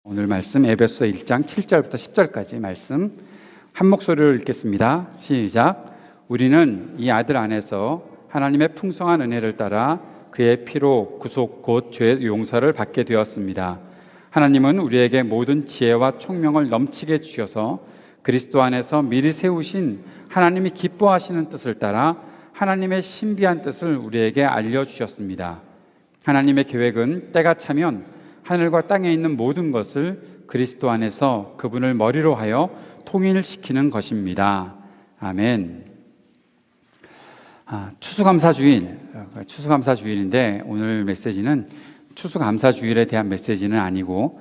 오늘 말씀 에베소 1장 7절부터 10절까지 말씀 한 목소리로 읽겠습니다. 시작. 우리는 이 아들 안에서 하나님의 풍성한 은혜를 따라 그의 피로 구속 곧 죄의 용서를 받게 되었습니다. 하나님은 우리에게 모든 지혜와 총명을 넘치게 주셔서 그리스도 안에서 미리 세우신 하나님이 기뻐하시는 뜻을 따라 하나님의 신비한 뜻을 우리에게 알려주셨습니다. 하나님의 계획은 때가 차면 하늘과 땅에 있는 모든 것을 그리스도 안에서 그분을 머리로 하여 통일시키는 것입니다. 아멘. 추수감사주일인데 오늘 메시지는 추수감사주일에 대한 메시지는 아니고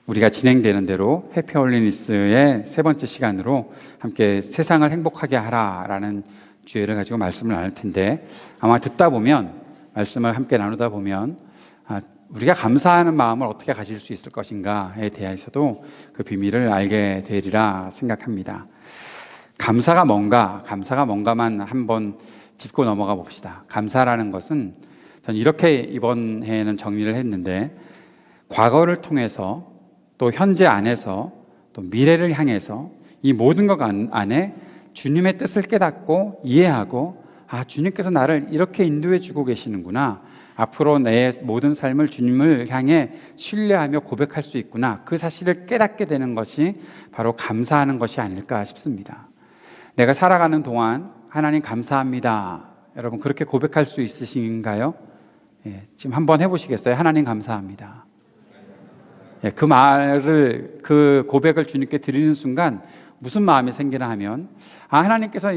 우리가 진행되는 대로 해피홀리니스의 세 번째 시간으로 함께 세상을 행복하게 하라라는 주제를 가지고 말씀을 나눌 텐데, 아마 듣다 보면, 말씀을 함께 나누다 보면 우리가 감사하는 마음을 어떻게 가질 수 있을 것인가에 대해서도 그 비밀을 알게 되리라 생각합니다. 감사가 뭔가만 한번 짚고 넘어가 봅시다. 감사라는 것은 저는 이렇게 이번 해에는 정리를 했는데, 과거를 통해서 또 현재 안에서 또 미래를 향해서 이 모든 것 안에 주님의 뜻을 깨닫고 이해하고, 주님께서 나를 이렇게 인도해 주고 계시는구나, 앞으로 내 모든 삶을 주님을 향해 신뢰하며 고백할 수 있구나, 그 사실을 깨닫게 되는 것이 바로 감사하는 것이 아닐까 싶습니다. 내가 살아가는 동안 하나님 감사합니다. 여러분 그렇게 고백할 수 있으신가요? 지금 한번 해보시겠어요? 하나님 감사합니다. 그 고백을 주님께 드리는 순간 무슨 마음이 생기나 하면, 하나님께서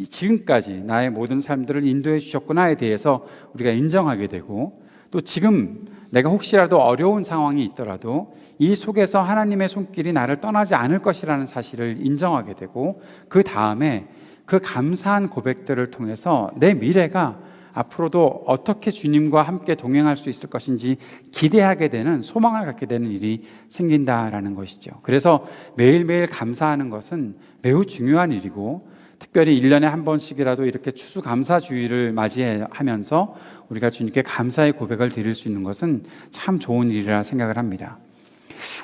지금까지 나의 모든 삶들을 인도해 주셨구나에 대해서 우리가 인정하게 되고, 또 지금 내가 혹시라도 어려운 상황이 있더라도 이 속에서 하나님의 손길이 나를 떠나지 않을 것이라는 사실을 인정하게 되고, 그 다음에 그 감사한 고백들을 통해서 내 미래가 앞으로도 어떻게 주님과 함께 동행할 수 있을 것인지 기대하게 되는, 소망을 갖게 되는 일이 생긴다라는 것이죠. 그래서 매일매일 감사하는 것은 매우 중요한 일이고, 특별히 1년에 한 번씩이라도 이렇게 추수감사주의를 맞이하면서 우리가 주님께 감사의 고백을 드릴 수 있는 것은 참 좋은 일이라 생각을 합니다.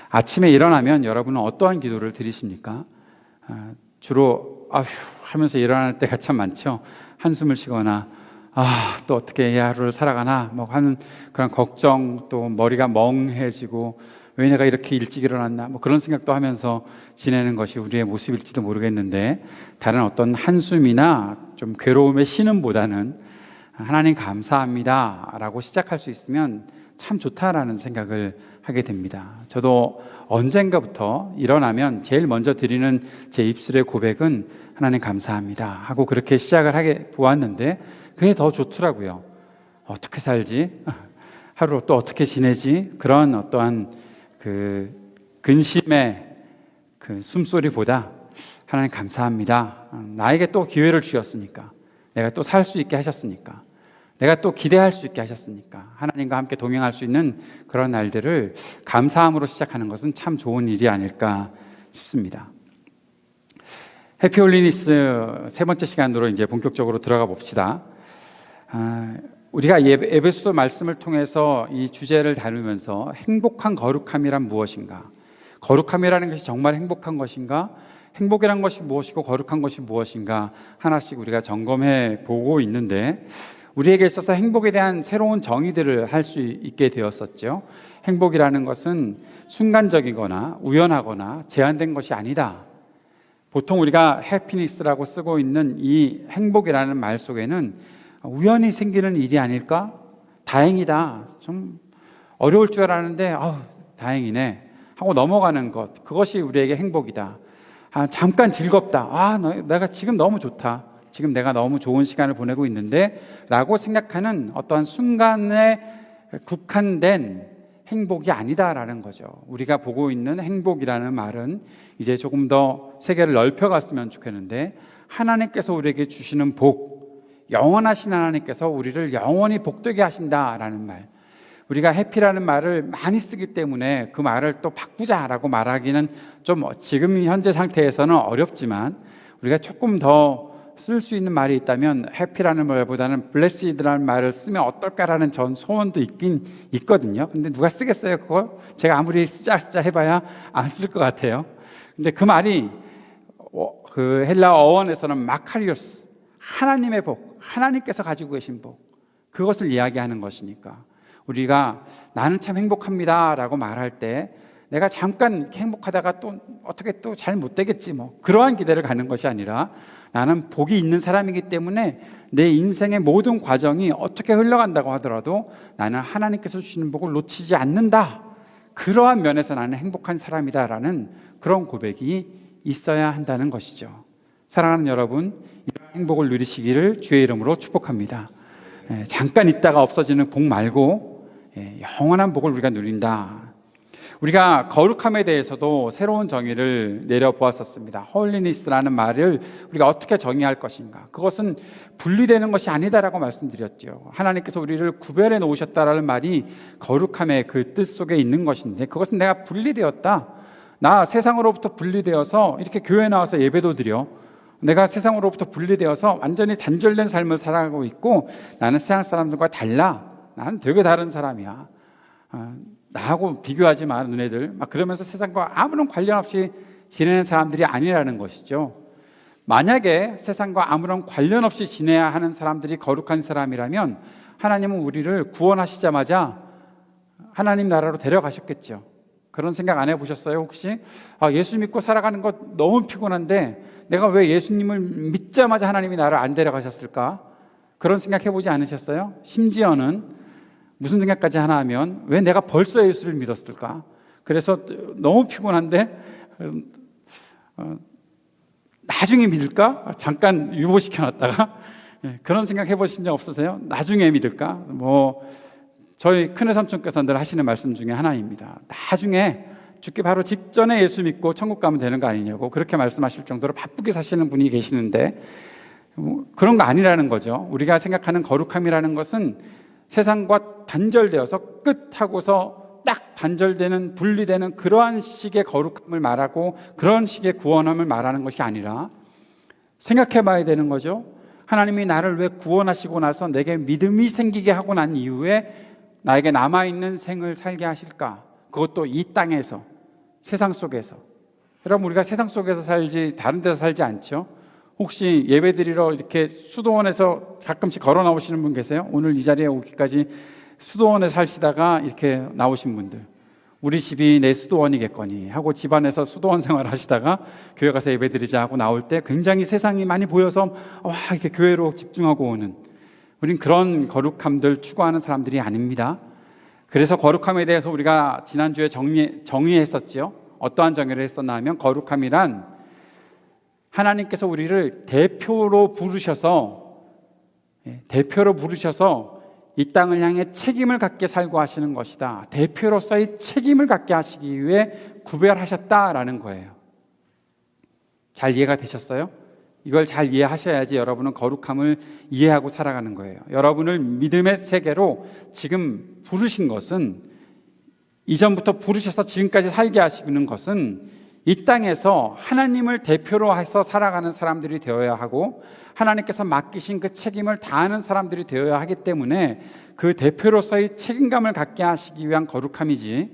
아침에 일어나면 여러분은 어떠한 기도를 드리십니까? 주로 하면서 일어날 때가 참 많죠. 한숨을 쉬거나 또 어떻게 이 하루를 살아가나 하는 그런 걱정, 또 머리가 멍해지고 왜 내가 이렇게 일찍 일어났나 그런 생각도 하면서 지내는 것이 우리의 모습일지도 모르겠는데, 다른 어떤 한숨이나 좀 괴로움의 신음보다는 하나님 감사합니다 라고 시작할 수 있으면 참 좋다라는 생각을 하게 됩니다. 저도 언젠가부터 일어나면 제일 먼저 드리는 제 입술의 고백은 하나님 감사합니다 하고 그렇게 시작을 하게 보았는데, 그게 더 좋더라고요. 어떻게 살지? 하루 또 어떻게 지내지? 그런 어떠한 그 근심의 그 숨소리보다 하나님 감사합니다. 나에게 또 기회를 주셨으니까, 내가 또 살 수 있게 하셨으니까, 내가 또 기대할 수 있게 하셨으니까, 하나님과 함께 동행할 수 있는 그런 날들을 감사함으로 시작하는 것은 참 좋은 일이 아닐까 싶습니다. 해피홀리니스 세 번째 시간으로 이제 본격적으로 들어가 봅시다. 우리가 에베소 말씀을 통해서 이 주제를 다루면서 행복한 거룩함이란 무엇인가, 거룩함이라는 것이 정말 행복한 것인가, 행복이란 것이 무엇이고 거룩한 것이 무엇인가 하나씩 우리가 점검해 보고 있는데, 우리에게 있어서 행복에 대한 새로운 정의들을 할 수 있게 되었었죠. 행복이라는 것은 순간적이거나 우연하거나 제한된 것이 아니다. 보통 우리가 해피니스라고 쓰고 있는 이 행복이라는 말 속에는 우연히 생기는 일이 아닐까? 다행이다. 좀 어려울 줄 알았는데 다행이네 하고 넘어가는 것, 그것이 우리에게 행복이다. 잠깐 즐겁다. 내가 지금 너무 좋다. 지금 내가 너무 좋은 시간을 보내고 있는데 라고 생각하는 어떠한 순간에 국한된 행복이 아니다라는 거죠. 우리가 보고 있는 행복이라는 말은 이제 조금 더 세계를 넓혀갔으면 좋겠는데, 하나님께서 우리에게 주시는 복, 영원하신 하나님께서 우리를 영원히 복되게 하신다라는 말, 우리가 해피라는 말을 많이 쓰기 때문에 그 말을 또 바꾸자라고 말하기는 좀 지금 현재 상태에서는 어렵지만, 우리가 조금 더 쓸 수 있는 말이 있다면 해피라는 말보다는 블레시드라는 말을 쓰면 어떨까라는 전 소원도 있긴 있거든요. 근데 누가 쓰겠어요 그거? 제가 아무리 쓰자 해봐야 안 쓸 것 같아요. 근데 그 말이 그 헬라 어원에서는 마카리오스, 하나님의 복, 하나님께서 가지고 계신 복, 그것을 이야기하는 것이니까 우리가 나는 참 행복합니다 라고 말할 때 내가 잠깐 행복하다가 또 어떻게 또 잘 못 되겠지 뭐 그러한 기대를 갖는 것이 아니라 나는 복이 있는 사람이기 때문에 내 인생의 모든 과정이 어떻게 흘러간다고 하더라도 나는 하나님께서 주시는 복을 놓치지 않는다, 그러한 면에서 나는 행복한 사람이다라는 그런 고백이 있어야 한다는 것이죠. 사랑하는 여러분, 이런 행복을 누리시기를 주의 이름으로 축복합니다. 잠깐 있다가 없어지는 복 말고 영원한 복을 우리가 누린다. 우리가 거룩함에 대해서도 새로운 정의를 내려보았었습니다. 홀리니스라는 말을 우리가 어떻게 정의할 것인가? 그것은 분리되는 것이 아니다라고 말씀드렸죠. 하나님께서 우리를 구별해 놓으셨다라는 말이 거룩함의 그 뜻 속에 있는 것인데, 그것은 내가 분리되었다, 나 세상으로부터 분리되어서 이렇게 교회에 나와서 예배도 드려 내가 세상으로부터 분리되어서 완전히 단절된 삶을 살아가고 있고 나는 세상 사람들과 달라, 나는 되게 다른 사람이야, 나하고 비교하지 마 너네들, 막 그러면서 세상과 아무런 관련 없이 지내는 사람들이 아니라는 것이죠. 만약에 세상과 아무런 관련 없이 지내야 하는 사람들이 거룩한 사람이라면 하나님은 우리를 구원하시자마자 하나님 나라로 데려가셨겠죠. 그런 생각 안 해보셨어요? 혹시 예수 믿고 살아가는 것 너무 피곤한데 내가 왜 예수님을 믿자마자 하나님이 나를 안 데려가셨을까? 그런 생각 해보지 않으셨어요? 심지어는 무슨 생각까지 하나 하면 왜 내가 벌써 예수를 믿었을까? 그래서 너무 피곤한데 나중에 믿을까? 잠깐 유보시켜놨다가 그런 생각 해보신 적 없으세요? 나중에 믿을까? 뭐 저희 큰애 삼촌께서 늘 하시는 말씀 중에 하나입니다. 나중에 죽기 바로 직전에 예수 믿고 천국 가면 되는 거 아니냐고 그렇게 말씀하실 정도로 바쁘게 사시는 분이 계시는데 그런 거 아니라는 거죠. 우리가 생각하는 거룩함이라는 것은 세상과 단절되어서 끝하고서 딱 단절되는, 분리되는 그러한 식의 거룩함을 말하고 그런 식의 구원함을 말하는 것이 아니라 생각해 봐야 되는 거죠. 하나님이 나를 왜 구원하시고 나서 내게 믿음이 생기게 하고 난 이후에 나에게 남아있는 생을 살게 하실까? 그것도 이 땅에서, 세상 속에서. 여러분, 우리가 세상 속에서 살지 다른 데서 살지 않죠? 혹시 예배드리러 이렇게 수도원에서 가끔씩 걸어 나오시는 분 계세요? 오늘 이 자리에 오기까지 수도원에 사시다가 이렇게 나오신 분들, 우리 집이 내 수도원이겠거니 하고 집안에서 수도원 생활을 하시다가 교회 가서 예배드리자 하고 나올 때 굉장히 세상이 많이 보여서 와 이렇게 교회로 집중하고 오는, 우린 그런 거룩함들 추구하는 사람들이 아닙니다. 그래서 거룩함에 대해서 우리가 지난주에 정의했었죠. 어떠한 정의를 했었나 하면 거룩함이란 하나님께서 우리를 대표로 부르셔서 이 땅을 향해 책임을 갖게 살고 하시는 것이다. 대표로서의 책임을 갖게 하시기 위해 구별하셨다라는 거예요. 잘 이해가 되셨어요? 이걸 잘 이해하셔야지 여러분은 거룩함을 이해하고 살아가는 거예요. 여러분을 믿음의 세계로 지금 부르신 것은, 이전부터 부르셔서 지금까지 살게 하시는 것은 이 땅에서 하나님을 대표로 해서 살아가는 사람들이 되어야 하고 하나님께서 맡기신 그 책임을 다하는 사람들이 되어야 하기 때문에 그 대표로서의 책임감을 갖게 하시기 위한 거룩함이지,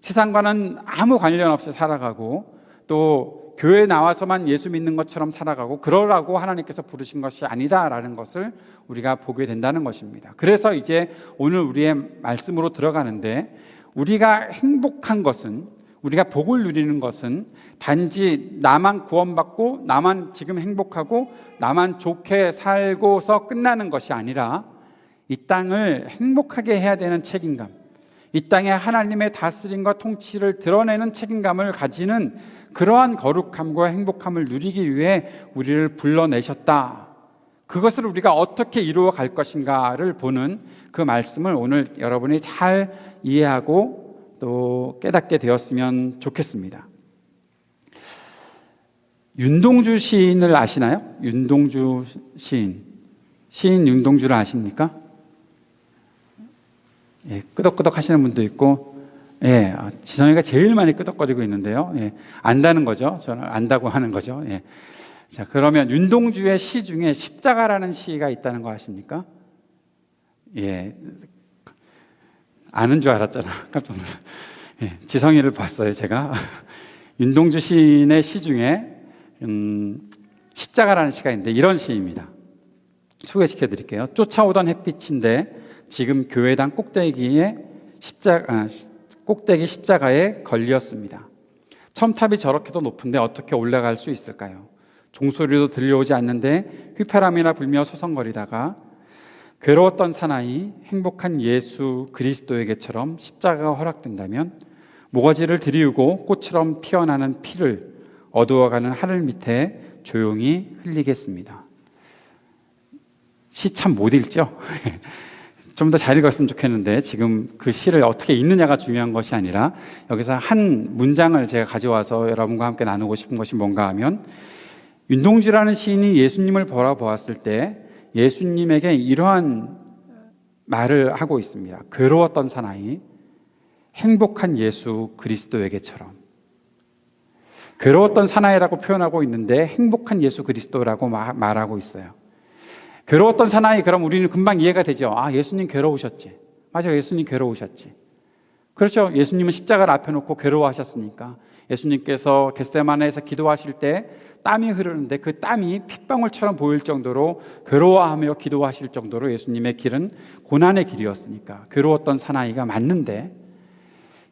세상과는 아무 관련 없이 살아가고 또 교회에 나와서만 예수 믿는 것처럼 살아가고 그러라고 하나님께서 부르신 것이 아니다라는 것을 우리가 보게 된다는 것입니다. 그래서 이제 오늘 우리의 말씀으로 들어가는데, 우리가 행복한 것은, 우리가 복을 누리는 것은 단지 나만 구원받고 나만 지금 행복하고 나만 좋게 살고서 끝나는 것이 아니라 이 땅을 행복하게 해야 되는 책임감, 이 땅에 하나님의 다스림과 통치를 드러내는 책임감을 가지는 그러한 거룩함과 행복함을 누리기 위해 우리를 불러내셨다. 그것을 우리가 어떻게 이루어 갈 것인가를 보는 그 말씀을 오늘 여러분이 잘 이해하고 또 깨닫게 되었으면 좋겠습니다. 윤동주 시인을 아시나요? 윤동주 시인 윤동주를 아십니까? 예, 끄덕끄덕 하시는 분도 있고, 예, 지성이가 제일 많이 끄덕거리고 있는데요. 예, 안다는 거죠. 저는 안다고 하는 거죠. 예. 자, 그러면 윤동주의 시 중에 십자가라는 시가 있다는 거 아십니까? 예, 아는 줄 알았잖아. 깜짝 놀랐어요. 예, 지성이를 봤어요, 제가. 윤동주 시인의 시 중에 십자가라는 시가 있는데 이런 시입니다. 소개시켜 드릴게요. 쫓아오던 햇빛인데 지금 교회당 꼭대기 십자가에 걸렸습니다. 첨탑이 저렇게도 높은데 어떻게 올라갈 수 있을까요? 종소리도 들려오지 않는데 휘파람이나 불며 서성거리다가 괴로웠던 사나이 행복한 예수 그리스도에게처럼 십자가가 허락된다면 모가지를 들이우고 꽃처럼 피어나는 피를 어두워가는 하늘 밑에 조용히 흘리겠습니다. 시 참 못 읽죠? 좀 더 잘 읽었으면 좋겠는데 지금 그 시를 어떻게 읽느냐가 중요한 것이 아니라 여기서 한 문장을 제가 가져와서 여러분과 함께 나누고 싶은 것이 뭔가 하면 윤동주라는 시인이 예수님을 바라보았을 때 예수님에게 이러한 말을 하고 있습니다. 괴로웠던 사나이 행복한 예수 그리스도에게처럼. 괴로웠던 사나이라고 표현하고 있는데 행복한 예수 그리스도라고 말하고 있어요. 괴로웠던 사나이, 그럼 우리는 금방 이해가 되죠. 아, 예수님 괴로우셨지. 맞아요, 예수님 괴로우셨지. 그렇죠. 예수님은 십자가를 앞에 놓고 괴로워하셨으니까. 예수님께서 겟세마네에서 기도하실 때 땀이 흐르는데 그 땀이 핏방울처럼 보일 정도로 괴로워하며 기도하실 정도로 예수님의 길은 고난의 길이었으니까 괴로웠던 사나이가 맞는데,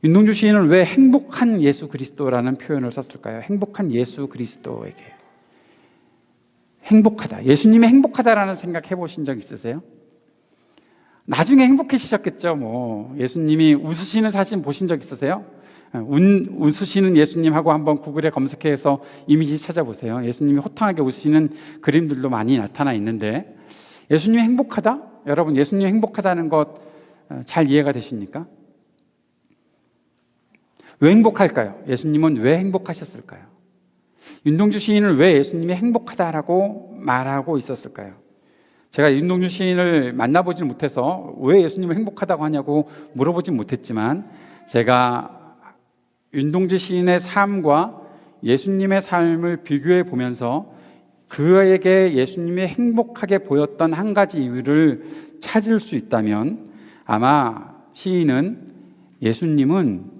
윤동주 시인은 왜 행복한 예수 그리스도라는 표현을 썼을까요? 행복한 예수 그리스도에게. 행복하다. 예수님이 행복하다라는 생각 해보신 적 있으세요? 나중에 행복해지셨겠죠. 뭐 예수님이 웃으시는 사진 보신 적 있으세요? 웃으시는 예수님하고 한번 구글에 검색해서 이미지 찾아보세요. 예수님이 호탕하게 웃으시는 그림들도 많이 나타나 있는데, 예수님이 행복하다? 여러분, 예수님이 행복하다는 것 잘 이해가 되십니까? 왜 행복할까요? 예수님은 왜 행복하셨을까요? 윤동주 시인은 왜 예수님이 행복하다라고 말하고 있었을까요? 제가 윤동주 시인을 만나보질 못해서 왜 예수님을 행복하다고 하냐고 물어보진 못했지만, 제가 윤동주 시인의 삶과 예수님의 삶을 비교해 보면서 그에게 예수님이 행복하게 보였던 한 가지 이유를 찾을 수 있다면, 아마 시인은 예수님은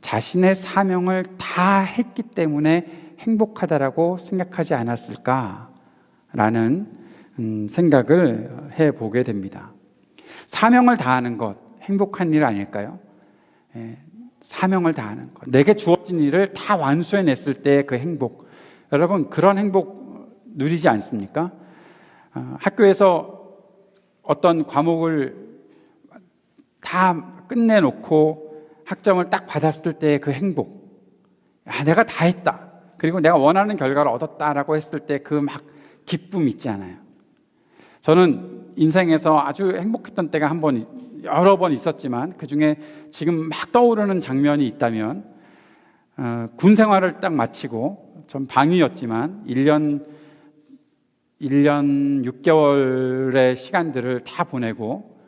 자신의 사명을 다 했기 때문에 행복하다라고 생각하지 않았을까라는 생각을 해보게 됩니다. 사명을 다하는 것, 행복한 일 아닐까요? 사명을 다하는 것, 내게 주어진 일을 다 완수해냈을 때 그 행복, 여러분 그런 행복 누리지 않습니까? 학교에서 어떤 과목을 다 끝내놓고 학점을 딱 받았을 때 그 행복, 내가 다 했다, 그리고 내가 원하는 결과를 얻었다라고 했을 때 그 막 기쁨 있지 않아요? 저는 인생에서 아주 행복했던 때가 여러 번 있었지만, 그 중에 지금 막 떠오르는 장면이 있다면, 군 생활을 딱 마치고, 전 방위였지만 1년 6개월의 시간들을 다 보내고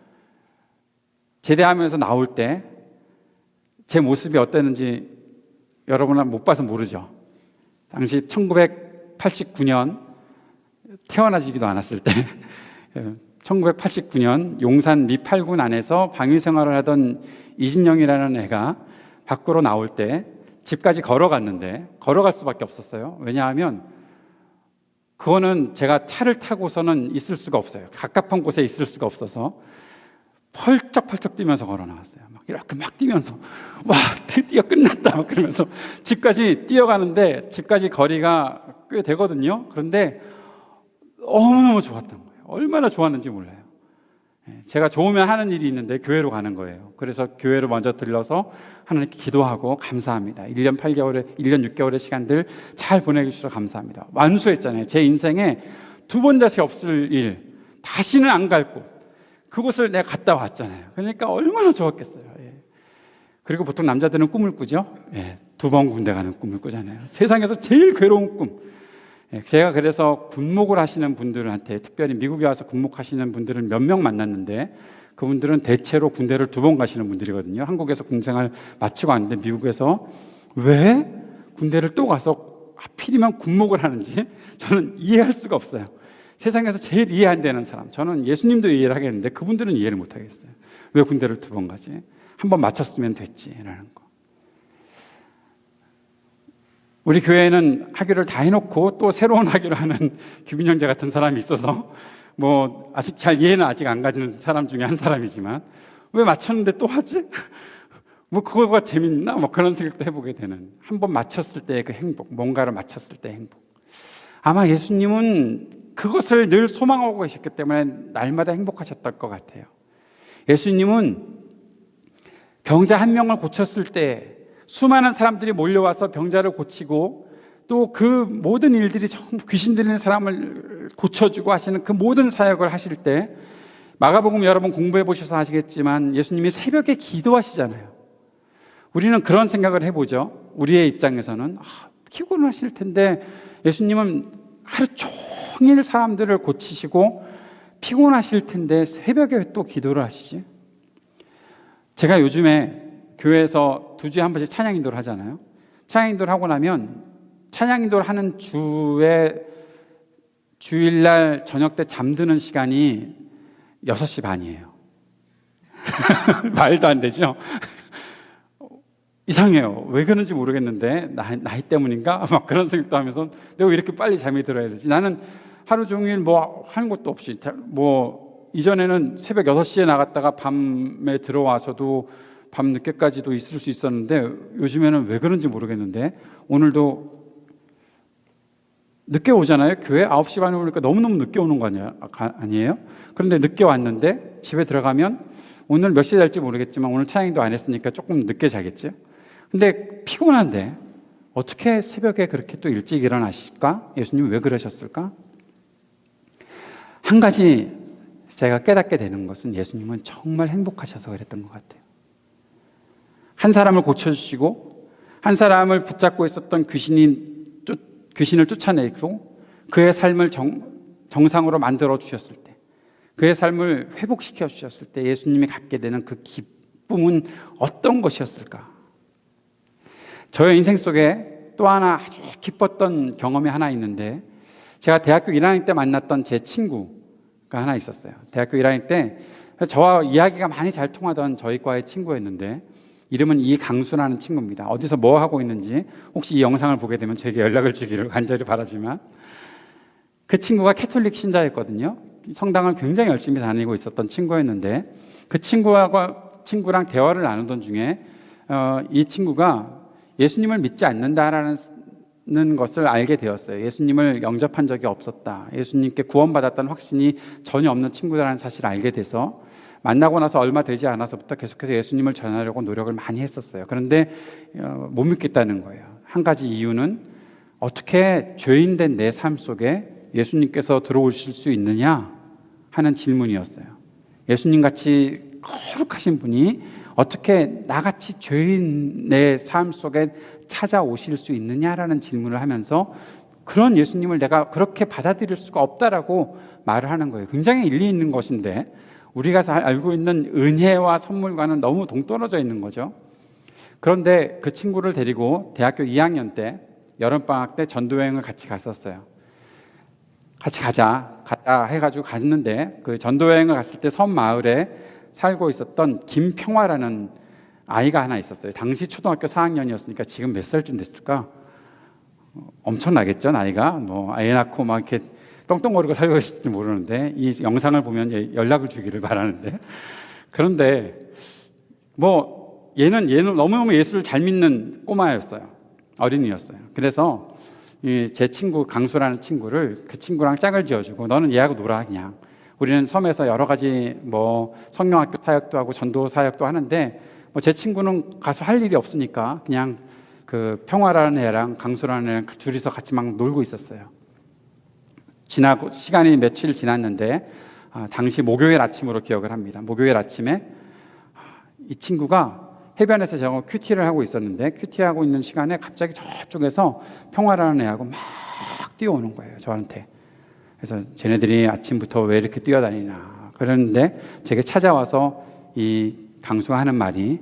제대하면서 나올 때 제 모습이 어땠는지 여러분은 못 봐서 모르죠. 당시 1989년 태어나지기도 않았을 때 1989년 용산 리 8군 안에서 방위 생활을 하던 이진영이라는 애가 밖으로 나올 때 집까지 걸어갔는데, 걸어갈 수밖에 없었어요. 왜냐하면 그거는 제가 차를 타고서는 있을 수가 없어요. 갑갑한 곳에 있을 수가 없어서 펄쩍펄쩍 뛰면서 걸어 나왔어요. 막 이렇게 막 뛰면서, 와, 드디어 끝났다 그러면서 집까지 뛰어가는데, 집까지 거리가 꽤 되거든요. 그런데 너무너무 좋았던 거예요. 얼마나 좋았는지 몰라요. 제가 좋으면 하는 일이 있는데 교회로 가는 거예요. 그래서 교회로 먼저 들러서 하나님께 기도하고 감사합니다. 1년 6개월의 시간들 잘 보내주셔서 감사합니다. 완수했잖아요. 제 인생에 두 번 다시 없을 일, 다시는 안 갈 곳, 그곳을 내가 갔다 왔잖아요. 그러니까 얼마나 좋았겠어요. 그리고 보통 남자들은 꿈을 꾸죠. 2번 군대 가는 꿈을 꾸잖아요. 세상에서 제일 괴로운 꿈. 제가 그래서 군목을 하시는 분들한테, 특별히 미국에 와서 군목하시는 분들은 몇 명 만났는데, 그분들은 대체로 군대를 2번 가시는 분들이거든요. 한국에서 군생활 마치고 왔는데 미국에서 왜 군대를 또 가서 하필이면 군목을 하는지 저는 이해할 수가 없어요. 세상에서 제일 이해 안 되는 사람, 저는 예수님도 이해를 하겠는데 그분들은 이해를 못 하겠어요. 왜 군대를 2번 가지? 한 번 맞췄으면 됐지라는 거. 우리 교회에는 학위를 다 해놓고 또 새로운 학위를 하는 규빈 형제 같은 사람이 있어서 뭐 아직 잘 이해는 아직 안 가지는 사람 중에 한 사람이지만 왜 맞췄는데 또 하지? 뭐 그거가 재밌나? 뭐 그런 생각도 해보게 되는, 한 번 맞췄을 때의 그 행복, 뭔가를 맞췄을 때의 행복. 아마 예수님은 그것을 늘 소망하고 계셨기 때문에 날마다 행복하셨을 것 같아요. 예수님은 병자 한 명을 고쳤을 때 수많은 사람들이 몰려와서 병자를 고치고 또 그 모든 일들이 전부 귀신 들리는 사람을 고쳐주고 하시는 그 모든 사역을 하실 때, 마가복음 여러분 공부해 보셔서 아시겠지만 예수님이 새벽에 기도하시잖아요. 우리는 그런 생각을 해보죠. 우리의 입장에서는 피곤하실 텐데 예수님은 하루 종일 사람들을 고치시고 피곤하실 텐데 새벽에 왜 또 기도를 하시지? 제가 요즘에 교회에서 2주에 한 번씩 찬양 인도를 하잖아요. 찬양 인도를 하고 나면 찬양 인도를 하는 주일날 저녁 때 잠드는 시간이 6시 반이에요. 말도 안 되죠? 이상해요. 왜 그런지 모르겠는데 나이 때문인가? 막 그런 생각도 하면서 내가 왜 이렇게 빨리 잠이 들어야 되지? 나는 하루 종일 뭐 하는 것도 없이, 뭐 이전에는 새벽 6시에 나갔다가 밤에 들어와서도 밤 늦게까지도 있을 수 있었는데 요즘에는 왜 그런지 모르겠는데 오늘도 늦게 오잖아요. 교회 9시 반에 오니까 너무너무 늦게 오는 거 아니에요? 그런데 늦게 왔는데 집에 들어가면 오늘 몇 시에 잘지 모르겠지만 오늘 찬양도 안 했으니까 조금 늦게 자겠죠. 근데 피곤한데 어떻게 새벽에 그렇게 또 일찍 일어나실까? 예수님은 왜 그러셨을까? 한 가지 제가 깨닫게 되는 것은 예수님은 정말 행복하셔서 그랬던 것 같아요. 한 사람을 고쳐주시고 한 사람을 붙잡고 있었던 귀신을 쫓아내고 그의 삶을 정상으로 만들어 주셨을 때, 그의 삶을 회복시켜 주셨을 때 예수님이 갖게 되는 그 기쁨은 어떤 것이었을까? 저의 인생 속에 또 하나 아주 기뻤던 경험이 하나 있는데, 제가 대학교 1학년 때 만났던 제 친구가 하나 있었어요. 대학교 1학년 때 저와 이야기가 많이 잘 통하던 저희 과의 친구였는데 이름은 이강수라는 친구입니다. 어디서 뭐 하고 있는지 혹시 이 영상을 보게 되면 저에게 연락을 주기를 간절히 바라지만, 그 친구가 캐톨릭 신자였거든요. 성당을 굉장히 열심히 다니고 있었던 친구였는데 그 친구랑 대화를 나누던 중에 이 친구가 예수님을 믿지 않는다라는 것을 알게 되었어요. 예수님을 영접한 적이 없었다, 예수님께 구원받았다는 확신이 전혀 없는 친구라는 사실을 알게 돼서 만나고 나서 얼마 되지 않아서부터 계속해서 예수님을 전하려고 노력을 많이 했었어요. 그런데 못 믿겠다는 거예요. 한 가지 이유는 어떻게 죄인된 내 삶 속에 예수님께서 들어오실 수 있느냐 하는 질문이었어요. 예수님같이 거룩하신 분이 어떻게 나같이 죄인의 삶 속에 찾아오실 수 있느냐라는 질문을 하면서 그런 예수님을 내가 그렇게 받아들일 수가 없다라고 말을 하는 거예요. 굉장히 일리 있는 것인데 우리가 잘 알고 있는 은혜와 선물과는 너무 동떨어져 있는 거죠. 그런데 그 친구를 데리고 대학교 2학년 때 여름방학 때 전도여행을 같이 갔었어요. 같이 가자 해가지고 갔는데, 그 전도여행을 갔을 때 섬 마을에 살고 있었던 김평화라는 아이가 하나 있었어요. 당시 초등학교 4학년이었으니까 지금 몇 살쯤 됐을까? 엄청나겠죠, 나이가. 뭐 애 낳고 막 이렇게 똥똥거리고 살고 있을지 모르는데 이 영상을 보면 연락을 주기를 바라는데, 그런데 뭐 얘는 너무너무 예수를 잘 믿는 꼬마였어요. 어린이였어요. 그래서 제 친구 강수라는 친구를 그 친구랑 짝을 지어주고 너는 얘하고 놀아, 그냥 우리는 섬에서 여러 가지 뭐 성령학교 사역도 하고 전도 사역도 하는데 뭐 제 친구는 가서 할 일이 없으니까 그냥 그 평화라는 애랑 강수라는 애랑 둘이서 같이 막 놀고 있었어요. 지나고 시간이 며칠 지났는데 당시 목요일 아침으로 기억을 합니다. 목요일 아침에 이 친구가 해변에서 저거 큐티를 하고 있었는데 큐티하고 있는 시간에 갑자기 저쪽에서 평화라는 애하고 막 뛰어오는 거예요, 저한테. 그래서 쟤네들이 아침부터 왜 이렇게 뛰어다니나 그러는데 제게 찾아와서 이 강수가 하는 말이,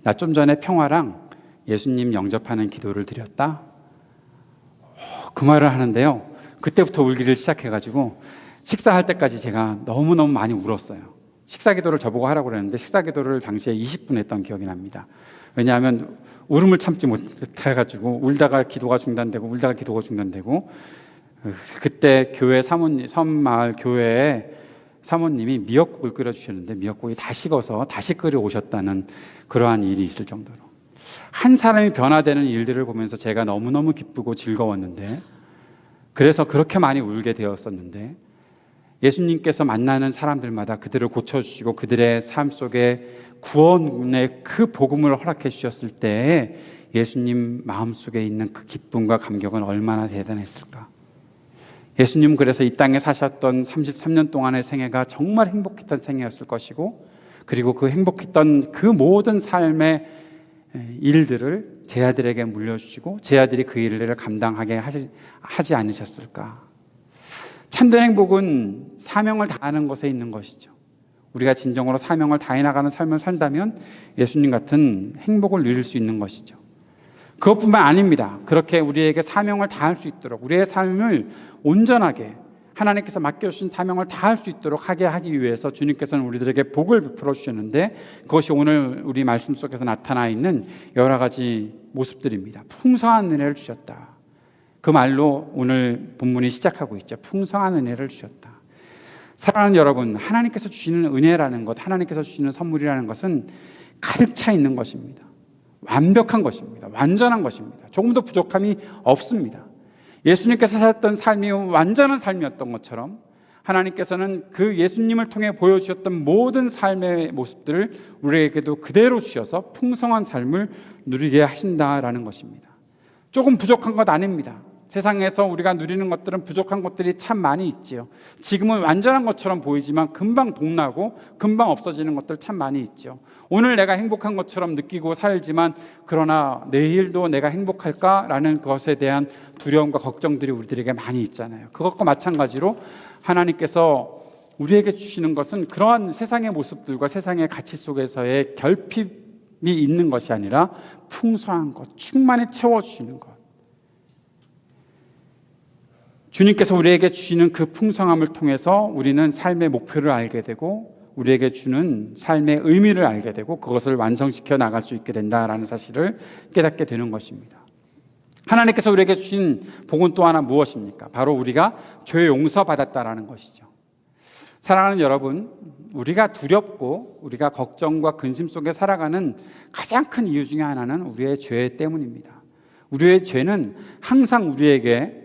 나 좀 전에 평화랑 예수님 영접하는 기도를 드렸다. 그 말을 하는데요, 그때부터 울기를 시작해가지고 식사할 때까지 제가 너무너무 많이 울었어요. 식사 기도를 저보고 하라고 그랬는데 식사 기도를 당시에 20분 했던 기억이 납니다. 왜냐하면 울음을 참지 못해가지고 울다가 기도가 중단되고 울다가 기도가 중단되고, 그때 교회 섬마을 교회에 사모님이 미역국을 끓여주셨는데 미역국이 다 식어서 다시 끓여 오셨다는 그러한 일이 있을 정도로 한 사람이 변화되는 일들을 보면서 제가 너무너무 기쁘고 즐거웠는데, 그래서 그렇게 많이 울게 되었었는데, 예수님께서 만나는 사람들마다 그들을 고쳐주시고 그들의 삶 속에 구원의 그 복음을 허락해 주셨을 때 예수님 마음속에 있는 그 기쁨과 감격은 얼마나 대단했을까. 예수님 그래서 이 땅에 사셨던 33년 동안의 생애가 정말 행복했던 생애였을 것이고, 그리고 그 행복했던 그 모든 삶의 일들을 제 아들에게 물려주시고 제 아들이 그 일들을 감당하게 하지 않으셨을까. 참된 행복은 사명을 다하는 것에 있는 것이죠. 우리가 진정으로 사명을 다해 나가는 삶을 산다면 예수님 같은 행복을 누릴 수 있는 것이죠. 그것뿐만 아닙니다. 그렇게 우리에게 사명을 다할 수 있도록, 우리의 삶을 온전하게 하나님께서 맡겨주신 사명을 다할 수 있도록 하기 위해서 주님께서는 우리들에게 복을 베풀어 주셨는데, 그것이 오늘 우리 말씀 속에서 나타나 있는 여러 가지 모습들입니다. 풍성한 은혜를 주셨다. 그 말로 오늘 본문이 시작하고 있죠. 풍성한 은혜를 주셨다. 사랑하는 여러분, 하나님께서 주시는 은혜라는 것, 하나님께서 주시는 선물이라는 것은 가득 차 있는 것입니다. 완벽한 것입니다. 완전한 것입니다. 조금도 부족함이 없습니다. 예수님께서 살았던 삶이 완전한 삶이었던 것처럼 하나님께서는 그 예수님을 통해 보여주셨던 모든 삶의 모습들을 우리에게도 그대로 주셔서 풍성한 삶을 누리게 하신다라는 것입니다. 조금 부족한 것 아닙니다. 세상에서 우리가 누리는 것들은 부족한 것들이 참 많이 있지요. 지금은 완전한 것처럼 보이지만 금방 동나고 금방 없어지는 것들 참 많이 있죠. 오늘 내가 행복한 것처럼 느끼고 살지만, 그러나 내일도 내가 행복할까라는 것에 대한 두려움과 걱정들이 우리들에게 많이 있잖아요. 그것과 마찬가지로 하나님께서 우리에게 주시는 것은 그러한 세상의 모습들과 세상의 가치 속에서의 결핍이 있는 것이 아니라 풍성한 것, 충만히 채워주시는 것. 주님께서 우리에게 주시는 그 풍성함을 통해서 우리는 삶의 목표를 알게 되고 우리에게 주는 삶의 의미를 알게 되고 그것을 완성시켜 나갈 수 있게 된다라는 사실을 깨닫게 되는 것입니다. 하나님께서 우리에게 주신 복은 또 하나 무엇입니까? 바로 우리가 죄 용서받았다라는 것이죠. 사랑하는 여러분, 우리가 두렵고 우리가 걱정과 근심 속에 살아가는 가장 큰 이유 중에 하나는 우리의 죄 때문입니다. 우리의 죄는 항상 우리에게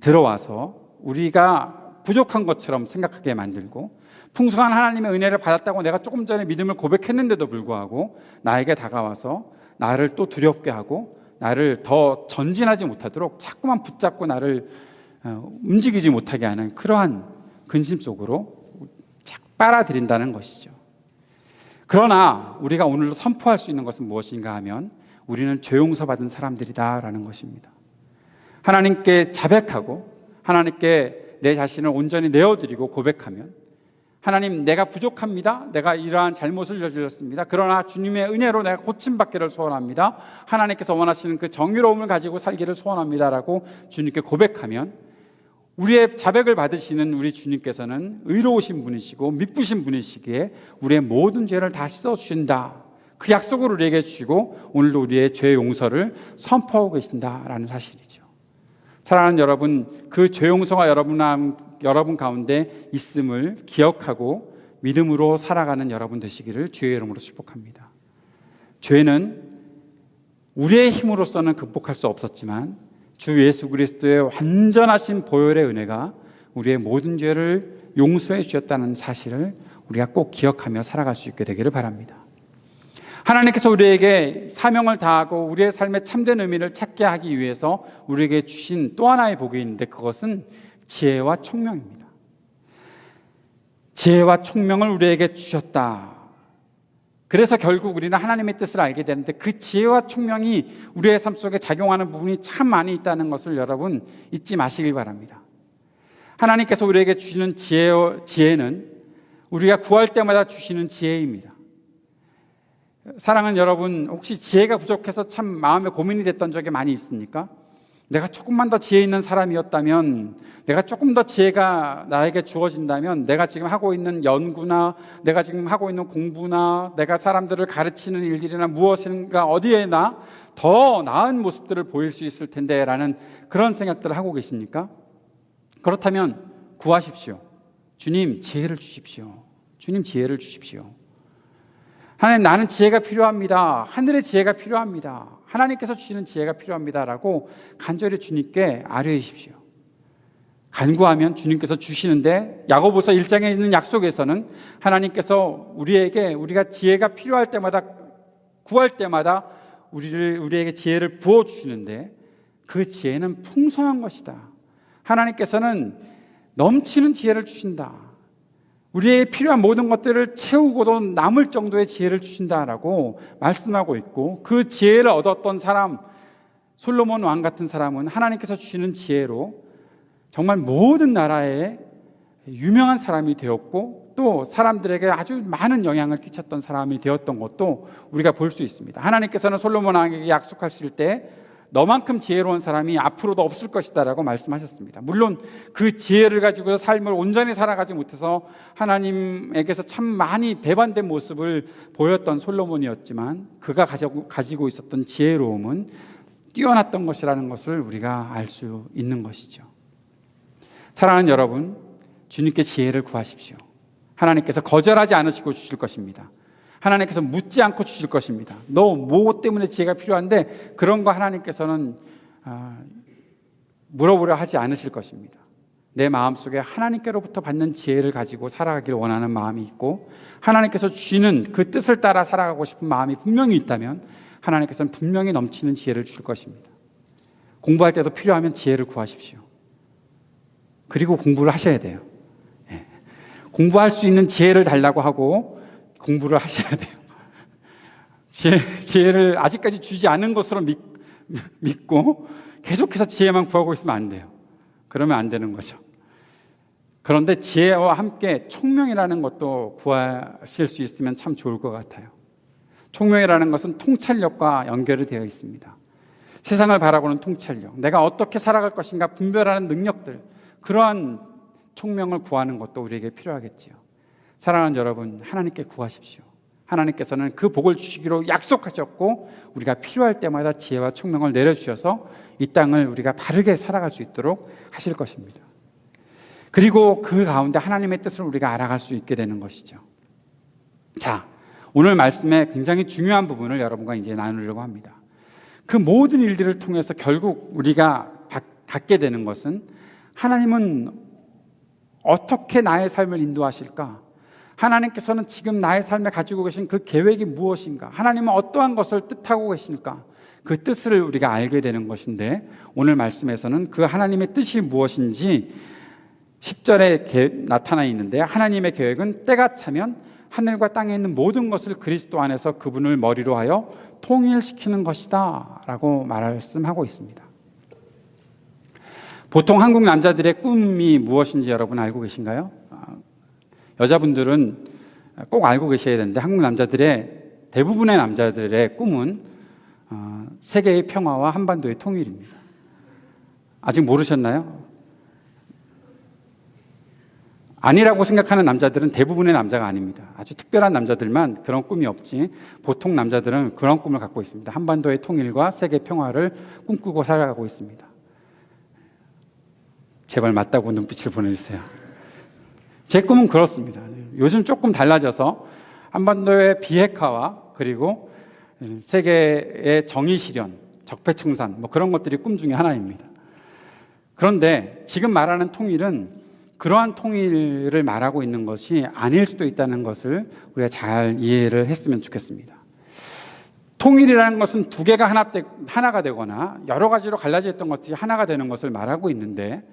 들어와서 우리가 부족한 것처럼 생각하게 만들고, 풍성한 하나님의 은혜를 받았다고 내가 조금 전에 믿음을 고백했는데도 불구하고 나에게 다가와서 나를 또 두렵게 하고 나를 더 전진하지 못하도록 자꾸만 붙잡고 나를 움직이지 못하게 하는 그러한 근심 속으로 빨아들인다는 것이죠. 그러나 우리가 오늘 선포할 수 있는 것은 무엇인가 하면 우리는 죄 용서받은 사람들이다라는 것입니다. 하나님께 자백하고 하나님께 내 자신을 온전히 내어드리고 고백하면, 하나님, 내가 부족합니다. 내가 이러한 잘못을 저질렀습니다. 그러나 주님의 은혜로 내가 고침받기를 소원합니다. 하나님께서 원하시는 그 정의로움을 가지고 살기를 소원합니다라고 주님께 고백하면, 우리의 자백을 받으시는 우리 주님께서는 의로우신 분이시고 미쁘신 분이시기에 우리의 모든 죄를 다 씻어주신다, 그 약속을 우리에게 주시고 오늘도 우리의 죄 용서를 선포하고 계신다라는 사실이죠. 사랑하는 여러분, 그 죄 용서가 여러분 가운데 있음을 기억하고 믿음으로 살아가는 여러분 되시기를 주의 이름으로 축복합니다. 죄는 우리의 힘으로서는 극복할 수 없었지만 주 예수 그리스도의 완전하신 보혈의 은혜가 우리의 모든 죄를 용서해 주셨다는 사실을 우리가 꼭 기억하며 살아갈 수 있게 되기를 바랍니다. 하나님께서 우리에게 사명을 다하고 우리의 삶의 참된 의미를 찾게 하기 위해서 우리에게 주신 또 하나의 복이 있는데, 그것은 지혜와 총명입니다. 지혜와 총명을 우리에게 주셨다. 그래서 결국 우리는 하나님의 뜻을 알게 되는데, 그 지혜와 총명이 우리의 삶 속에 작용하는 부분이 참 많이 있다는 것을 여러분 잊지 마시길 바랍니다. 하나님께서 우리에게 주시는 지혜는 우리가 구할 때마다 주시는 지혜입니다. 사랑하는 여러분, 혹시 지혜가 부족해서 참 마음에 고민이 됐던 적이 많이 있습니까? 내가 조금만 더 지혜 있는 사람이었다면, 내가 조금 더 지혜가 나에게 주어진다면 내가 지금 하고 있는 연구나 내가 지금 하고 있는 공부나 내가 사람들을 가르치는 일들이나 무엇인가 어디에나 더 나은 모습들을 보일 수 있을 텐데 라는 그런 생각들을 하고 계십니까? 그렇다면 구하십시오. 주님, 지혜를 주십시오. 주님, 지혜를 주십시오. 하나님, 나는 지혜가 필요합니다. 하늘의 지혜가 필요합니다. 하나님께서 주시는 지혜가 필요합니다 라고 간절히 주님께 아뢰십시오. 간구하면 주님께서 주시는데, 야고보서 1장에 있는 약속에서는 하나님께서 우리가 지혜가 필요할 때마다, 구할 때마다 우리에게 지혜를 부어주시는데 그 지혜는 풍성한 것이다. 하나님께서는 넘치는 지혜를 주신다. 우리에게 필요한 모든 것들을 채우고도 남을 정도의 지혜를 주신다라고 말씀하고 있고, 그 지혜를 얻었던 사람, 솔로몬 왕 같은 사람은 하나님께서 주시는 지혜로 정말 모든 나라에 유명한 사람이 되었고, 또 사람들에게 아주 많은 영향을 끼쳤던 사람이 되었던 것도 우리가 볼 수 있습니다. 하나님께서는 솔로몬 왕에게 약속하실 때 너만큼 지혜로운 사람이 앞으로도 없을 것이다 라고 말씀하셨습니다. 물론 그 지혜를 가지고 삶을 온전히 살아가지 못해서 하나님에게서 참 많이 배반된 모습을 보였던 솔로몬이었지만, 그가 가지고 있었던 지혜로움은 뛰어났던 것이라는 것을 우리가 알 수 있는 것이죠. 사랑하는 여러분, 주님께 지혜를 구하십시오. 하나님께서 거절하지 않으시고 주실 것입니다. 하나님께서 묻지 않고 주실 것입니다. 너 뭐 때문에 지혜가 필요한데, 그런 거 하나님께서는 물어보려 하지 않으실 것입니다. 내 마음속에 하나님께로부터 받는 지혜를 가지고 살아가기를 원하는 마음이 있고, 하나님께서 주시는 그 뜻을 따라 살아가고 싶은 마음이 분명히 있다면 하나님께서는 분명히 넘치는 지혜를 줄 것입니다. 공부할 때도 필요하면 지혜를 구하십시오. 그리고 공부를 하셔야 돼요. 공부할 수 있는 지혜를 달라고 하고 공부를 하셔야 돼요. 지혜를 아직까지 주지 않은 것으로 믿고 계속해서 지혜만 구하고 있으면 안 돼요. 그러면 안 되는 거죠. 그런데 지혜와 함께 총명이라는 것도 구하실 수 있으면 참 좋을 것 같아요. 총명이라는 것은 통찰력과 연결이 되어 있습니다. 세상을 바라보는 통찰력, 내가 어떻게 살아갈 것인가 분별하는 능력들, 그러한 총명을 구하는 것도 우리에게 필요하겠지요. 사랑하는 여러분, 하나님께 구하십시오. 하나님께서는 그 복을 주시기로 약속하셨고, 우리가 필요할 때마다 지혜와 총명을 내려주셔서 이 땅을 우리가 바르게 살아갈 수 있도록 하실 것입니다. 그리고 그 가운데 하나님의 뜻을 우리가 알아갈 수 있게 되는 것이죠. 자, 오늘 말씀의 굉장히 중요한 부분을 여러분과 이제 나누려고 합니다. 그 모든 일들을 통해서 결국 우리가 갖게 되는 것은, 하나님은 어떻게 나의 삶을 인도하실까? 하나님께서는 지금 나의 삶에 가지고 계신 그 계획이 무엇인가? 하나님은 어떠한 것을 뜻하고 계실까? 그 뜻을 우리가 알게 되는 것인데, 오늘 말씀에서는 그 하나님의 뜻이 무엇인지 10절에 나타나 있는데, 하나님의 계획은 때가 차면 하늘과 땅에 있는 모든 것을 그리스도 안에서 그분을 머리로 하여 통일시키는 것이다 라고 말씀하고 있습니다. 보통 한국 남자들의 꿈이 무엇인지 여러분 알고 계신가요? 여자분들은 꼭 알고 계셔야 되는데, 한국 남자들의 대부분의 남자들의 꿈은 세계의 평화와 한반도의 통일입니다. 아직 모르셨나요? 아니라고 생각하는 남자들은 대부분의 남자가 아닙니다. 아주 특별한 남자들만 그런 꿈이 없지, 보통 남자들은 그런 꿈을 갖고 있습니다. 한반도의 통일과 세계 평화를 꿈꾸고 살아가고 있습니다. 제발 맞다고 눈빛을 보내주세요. 제 꿈은 그렇습니다. 요즘 조금 달라져서 한반도의 비핵화와 그리고 세계의 정의 실현, 적폐청산, 그런 것들이 꿈 중에 하나입니다. 그런데 지금 말하는 통일은 그러한 통일을 말하고 있는 것이 아닐 수도 있다는 것을 우리가 잘 이해를 했으면 좋겠습니다. 통일이라는 것은 두 개가 하나가 되거나 여러 가지로 갈라져 있던 것들이 하나가 되는 것을 말하고 있는데,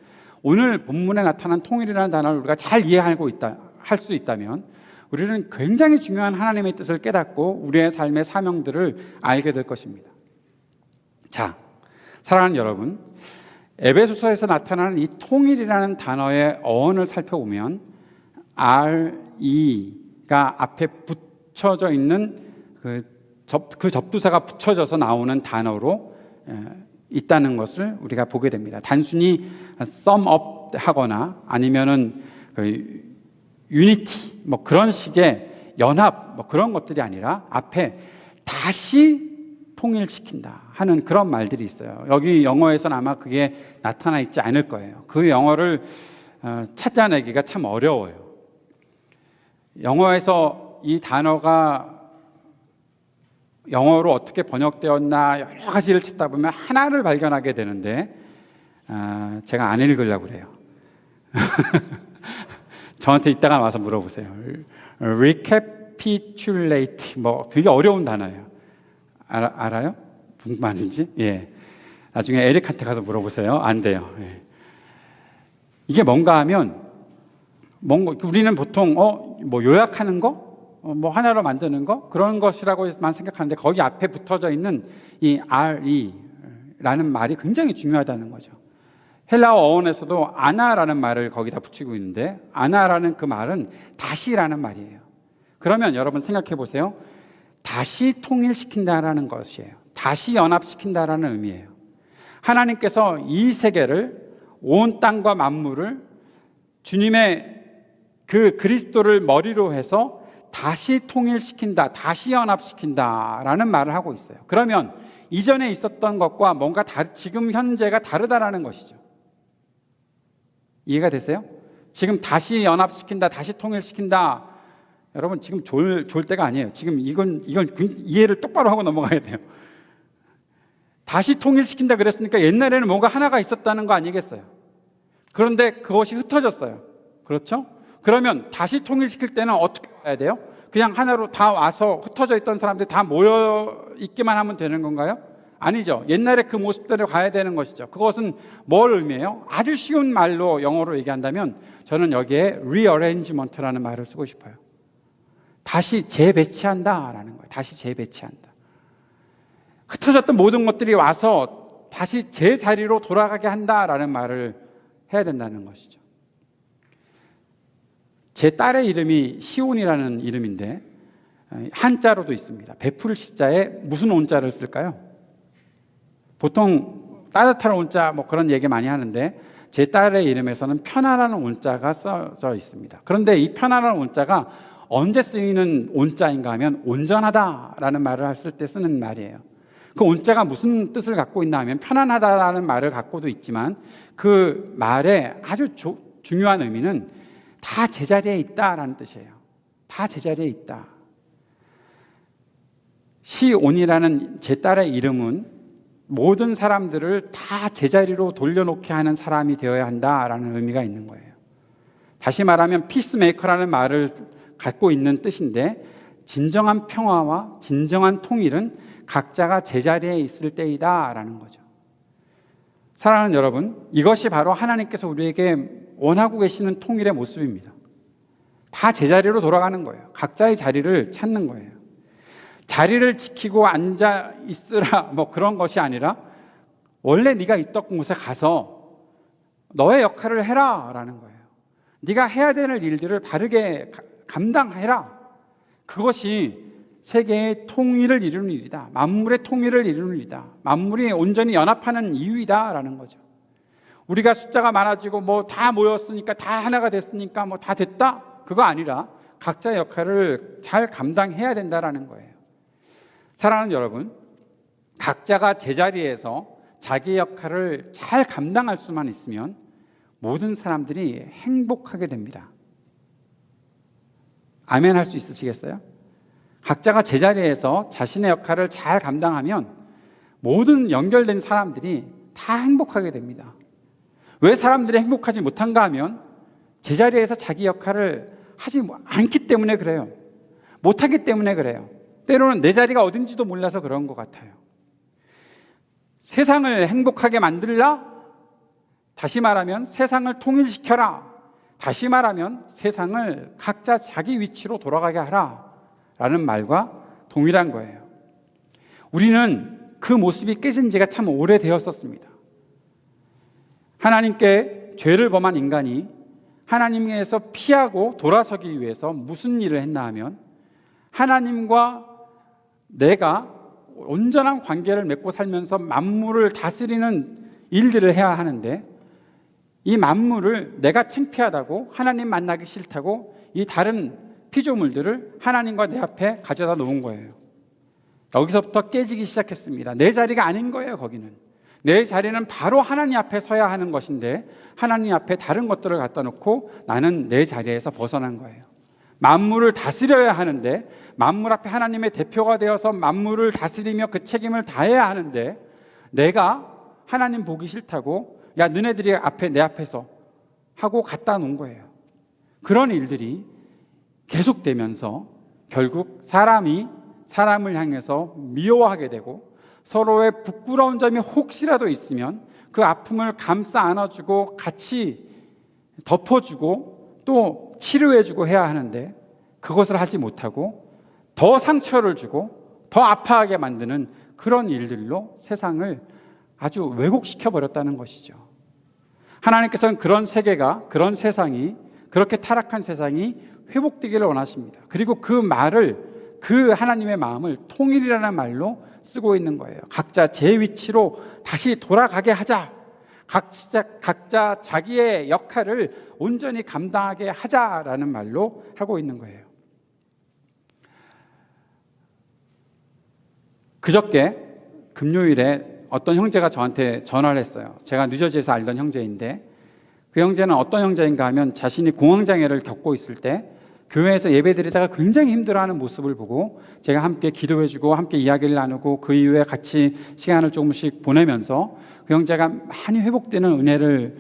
오늘 본문에 나타난 통일이라는 단어를 우리가 잘 이해하고 할 수 있다면 우리는 굉장히 중요한 하나님의 뜻을 깨닫고 우리의 삶의 사명들을 알게 될 것입니다. 자, 사랑하는 여러분, 에베소서에서 나타나는 이 통일이라는 단어의 어원을 살펴보면 RE가 앞에 붙여져 있는 그 접두사가 붙여져서 나오는 단어로 있다는 것을 우리가 보게 됩니다. 단순히 sum up 하거나 아니면은 그 유니티 뭐 그런 식의 연합 뭐 그런 것들이 아니라 앞에 다시 통일시킨다 하는 그런 말들이 있어요. 여기 영어에서는 아마 그게 나타나 있지 않을 거예요. 그 영어를 찾아내기가 참 어려워요. 영어에서 이 단어가 영어로 어떻게 번역되었나 여러 가지를 찾다 보면 하나를 발견하게 되는데 제가 안 읽으려고 그래요. 저한테 이따가 와서 물어보세요. recapitulate 뭐 되게 어려운 단어예요. 알아요? 무슨 말인지? 예. 나중에 에릭한테 가서 물어보세요. 안 돼요. 예. 이게 뭔가 하면 뭔가 우리는 보통 뭐 요약하는 거, 뭐 하나로 만드는 거 그런 것이라고만 생각하는데 거기 앞에 붙어져 있는 이 re라는 말이 굉장히 중요하다는 거죠. 헬라어 어원에서도 아나라는 말을 거기다 붙이고 있는데 아나라는 그 말은 다시라는 말이에요. 그러면 여러분 생각해 보세요. 다시 통일시킨다라는 것이에요. 다시 연합시킨다라는 의미예요. 하나님께서 이 세계를 온 땅과 만물을 주님의 그 그리스도를 머리로 해서 다시 통일시킨다, 다시 연합시킨다라는 말을 하고 있어요. 그러면 이전에 있었던 것과 뭔가 지금 현재가 다르다라는 것이죠. 이해가 되세요? 지금 다시 연합시킨다, 다시 통일시킨다. 여러분 지금 졸 때가 아니에요. 지금 이건 이해를 똑바로 하고 넘어가야 돼요. 다시 통일시킨다 그랬으니까 옛날에는 뭔가 하나가 있었다는 거 아니겠어요? 그런데 그것이 흩어졌어요. 그렇죠? 그러면 다시 통일시킬 때는 어떻게 해야 돼요? 그냥 하나로 다 와서 흩어져 있던 사람들이 다 모여 있기만 하면 되는 건가요? 아니죠. 옛날에 그 모습대로 가야 되는 것이죠. 그것은 뭘 의미해요? 아주 쉬운 말로 영어로 얘기한다면 저는 여기에 rearrangement라는 말을 쓰고 싶어요. 다시 재배치한다라는 거예요. 다시 재배치한다. 흩어졌던 모든 것들이 와서 다시 제자리로 돌아가게 한다라는 말을 해야 된다는 것이죠. 제 딸의 이름이 시온이라는 이름인데 한자로도 있습니다. 베풀 시자에 무슨 온자를 쓸까요? 보통 따뜻한 온자 뭐 그런 얘기 많이 하는데 제 딸의 이름에서는 편안한 온자가 써져 있습니다. 그런데 이 편안한 온자가 언제 쓰이는 온자인가 하면 온전하다라는 말을 했을 때 쓰는 말이에요. 그 온자가 무슨 뜻을 갖고 있나 하면 편안하다라는 말을 갖고도 있지만 그 말의 아주 중요한 의미는 다 제자리에 있다라는 뜻이에요. 다 제자리에 있다. 시온이라는 제 딸의 이름은 모든 사람들을 다 제자리로 돌려놓게 하는 사람이 되어야 한다라는 의미가 있는 거예요. 다시 말하면 피스메이커라는 말을 갖고 있는 뜻인데 진정한 평화와 진정한 통일은 각자가 제자리에 있을 때이다라는 거죠. 사랑하는 여러분, 이것이 바로 하나님께서 우리에게 원하고 계시는 통일의 모습입니다. 다 제자리로 돌아가는 거예요. 각자의 자리를 찾는 거예요. 자리를 지키고 앉아 있으라 뭐 그런 것이 아니라 원래 네가 있던 곳에 가서 너의 역할을 해라라는 거예요. 네가 해야 되는 일들을 바르게 감당해라. 그것이 세계의 통일을 이루는 일이다. 만물의 통일을 이루는 일이다. 만물이 온전히 연합하는 이유이다라는 거죠. 우리가 숫자가 많아지고 뭐 다 모였으니까 다 하나가 됐으니까 뭐 다 됐다? 그거 아니라 각자의 역할을 잘 감당해야 된다라는 거예요. 사랑하는 여러분, 각자가 제자리에서 자기 역할을 잘 감당할 수만 있으면 모든 사람들이 행복하게 됩니다. 아멘 할 수 있으시겠어요? 각자가 제자리에서 자신의 역할을 잘 감당하면 모든 연결된 사람들이 다 행복하게 됩니다. 왜 사람들이 행복하지 못한가 하면 제자리에서 자기 역할을 하지 않기 때문에 그래요. 못하기 때문에 그래요. 때로는 내 자리가 어딘지도 몰라서 그런 것 같아요. 세상을 행복하게 만들라? 다시 말하면 세상을 통일시켜라. 다시 말하면 세상을 각자 자기 위치로 돌아가게 하라 라는 말과 동일한 거예요. 우리는 그 모습이 깨진 지가 참 오래되었었습니다. 하나님께 죄를 범한 인간이 하나님에서 피하고 돌아서기 위해서 무슨 일을 했나 하면 하나님과 내가 온전한 관계를 맺고 살면서 만물을 다스리는 일들을 해야 하는데, 이 만물을 내가 창피하다고, 하나님 만나기 싫다고 이 다른 피조물들을 하나님과 내 앞에 가져다 놓은 거예요. 여기서부터 깨지기 시작했습니다. 내 자리가 아닌 거예요. 거기는 내 자리는 바로 하나님 앞에 서야 하는 것인데, 하나님 앞에 다른 것들을 갖다 놓고 나는 내 자리에서 벗어난 거예요. 만물을 다스려야 하는데, 만물 앞에 하나님의 대표가 되어서 만물을 다스리며 그 책임을 다해야 하는데, 내가 하나님 보기 싫다고 야 너네들이 앞에 내 앞에서 하고 갖다 놓은 거예요. 그런 일들이 계속되면서 결국 사람이 사람을 향해서 미워하게 되고, 서로의 부끄러운 점이 혹시라도 있으면 그 아픔을 감싸 안아주고 같이 덮어주고 또 치료해주고 해야 하는데, 그것을 하지 못하고 더 상처를 주고 더 아파하게 만드는 그런 일들로 세상을 아주 왜곡시켜 버렸다는 것이죠. 하나님께서는 그런 세계가, 그런 세상이, 그렇게 타락한 세상이 회복되기를 원하십니다. 그리고 그 말을, 그 하나님의 마음을 통일이라는 말로 쓰고 있는 거예요. 각자 제 위치로 다시 돌아가게 하자. 각자 자기의 역할을 온전히 감당하게 하자라는 말로 하고 있는 거예요. 그저께 금요일에 어떤 형제가 저한테 전화를 했어요. 제가 뉴저지에서 알던 형제인데, 그 형제는 어떤 형제인가 하면 자신이 공황장애를 겪고 있을 때 교회에서 예배드리다가 굉장히 힘들어하는 모습을 보고 제가 함께 기도해주고 함께 이야기를 나누고 그 이후에 같이 시간을 조금씩 보내면서 그 형제가 많이 회복되는 은혜를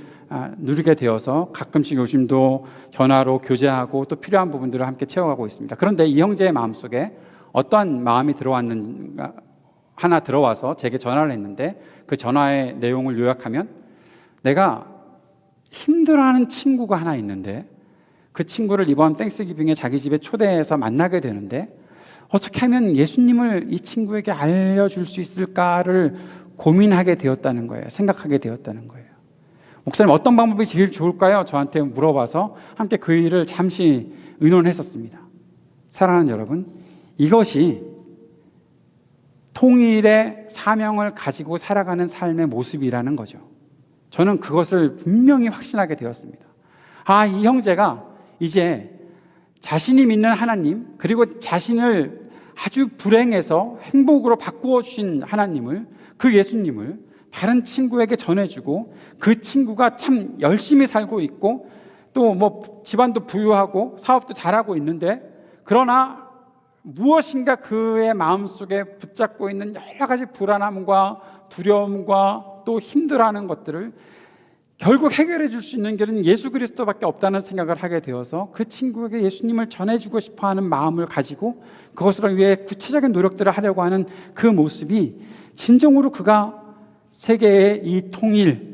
누리게 되어서 가끔씩 요즘도 전화로 교제하고 또 필요한 부분들을 함께 채워가고 있습니다. 그런데 이 형제의 마음속에 어떠한 마음이 들어왔는가 하나 들어와서 제게 전화를 했는데, 그 전화의 내용을 요약하면, 내가 힘들어하는 친구가 하나 있는데 그 친구를 이번 땡스기빙에 자기 집에 초대해서 만나게 되는데 어떻게 하면 예수님을 이 친구에게 알려줄 수 있을까를 고민하게 되었다는 거예요. 생각하게 되었다는 거예요. 목사님, 어떤 방법이 제일 좋을까요? 저한테 물어봐서 함께 그 일을 잠시 의논했었습니다. 사랑하는 여러분, 이것이 통일의 사명을 가지고 살아가는 삶의 모습이라는 거죠. 저는 그것을 분명히 확신하게 되었습니다. 이 형제가 이제 자신이 믿는 하나님, 그리고 자신을 아주 불행해서 행복으로 바꾸어 주신 하나님을, 그 예수님을 다른 친구에게 전해주고, 그 친구가 참 열심히 살고 있고 또 뭐 집안도 부유하고 사업도 잘하고 있는데, 그러나 무엇인가 그의 마음속에 붙잡고 있는 여러 가지 불안함과 두려움과 또 힘들어하는 것들을 결국 해결해 줄 수 있는 길은 예수 그리스도밖에 없다는 생각을 하게 되어서 그 친구에게 예수님을 전해주고 싶어하는 마음을 가지고 그것을 위해 구체적인 노력들을 하려고 하는 그 모습이, 진정으로 그가 세계의 이 통일,